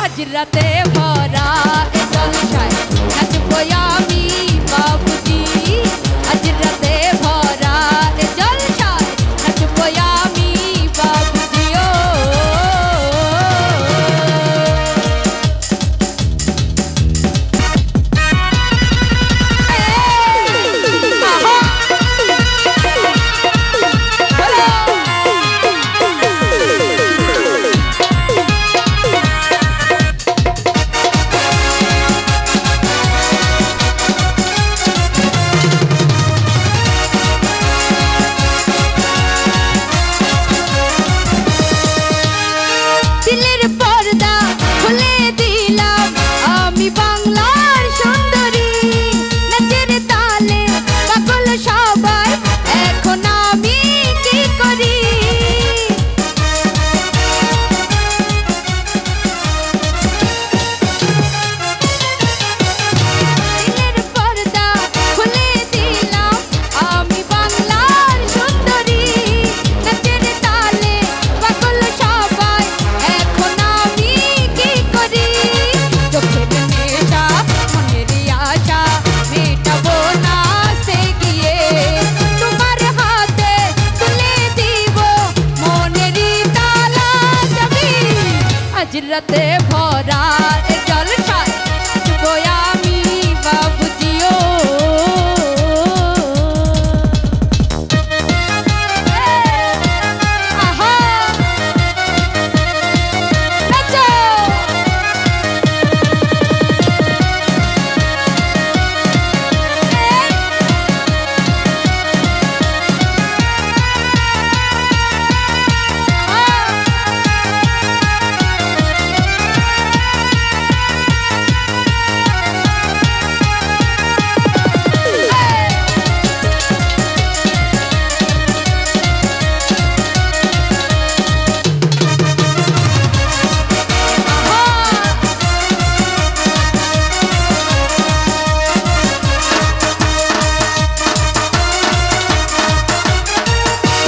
আজ রাতে ভরা এ জলসায় নাচবো আমি বাবুজি আজ রাতে ভরা এ জলসায় নাচবো আমি বাবুজি ও দিলের পর্দা খুলে দিলাম আমি বাংলার সুন্দরী নাচের তালে পাগল সবাই এখন আমি কি করি দিলের পর্দা খুলে দিলাম আমি বাংলার সুন্দরী নাচের তালে পাগল সবাই এখন আমি কি করি চোখের নেশা মনের আশা মেটাবো নাচতে গিয়ে তোমার হাতে তুলে দিব মনেরই তালা চাবি আজ রাতে ভরা এ জলসায় নাচবো আমি বাবুজি ও আহা নাচো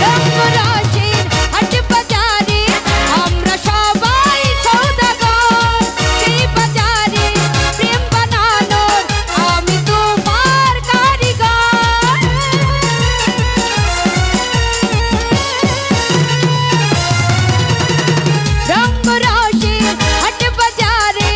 রঙ্গরাশির হাট বাজারে আমরা সবাই সওদাগর সেই বাজারে প্রেম বানানোর আমি তোমার কারিগর রঙ্গরাশির হাট বাজারে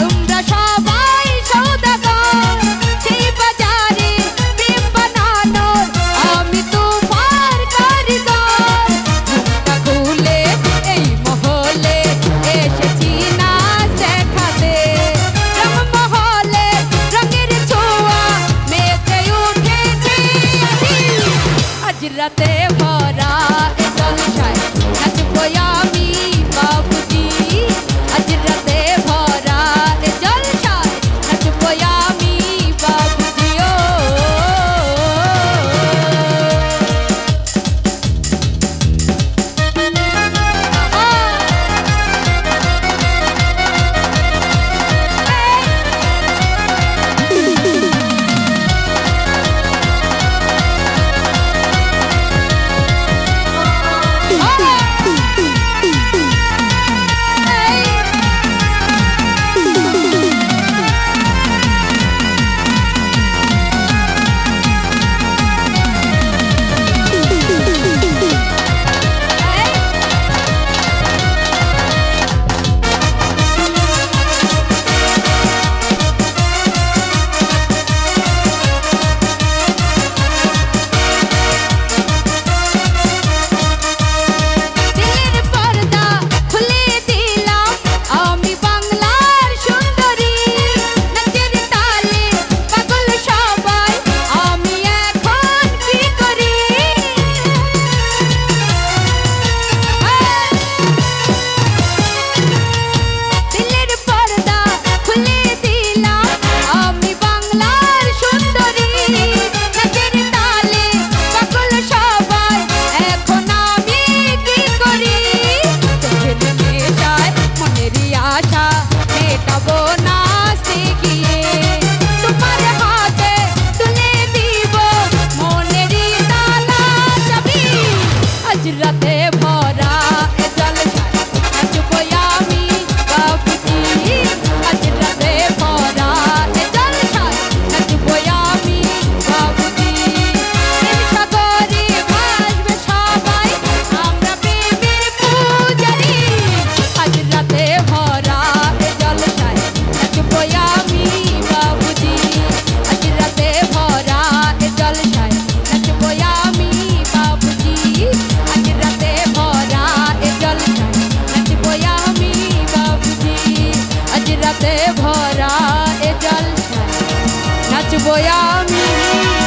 আমরা সবাই সওদাগর সেই বাজারে প্রেম বানানোর আমি তোমার কারিগর মুখটা খুলে এই মহলে এসেছি নাচ দেখাতে রংমহলে রঙের ছোঁয়া মেতে উঠেছি আজ রাতে ভরা এ জলসায় নাচবো আমি বাবুজি আজ রাতে ভরা এ জলসায় নাচবো আমি বাবুজি ও দিলের পর্দা খুলে দিলাম আমি বাংলার সুন্দরী নাচের তালে পাগল সবাই আমি এখন কি করি দিলের পর্দা খুলে দিলাম আমি বাংলার সুন্দরী নাচের তালে পাগল সবাই এখন আমি কি করি চোখের নেশায় মনেরই আশা মেটাবো নাচতে গিয়ে তোমার হাতে তুলে দিব মনেরই তালা চাবি আজ রাতে ভরা এ জলসায় নাচবো আমি বাবুজি আমি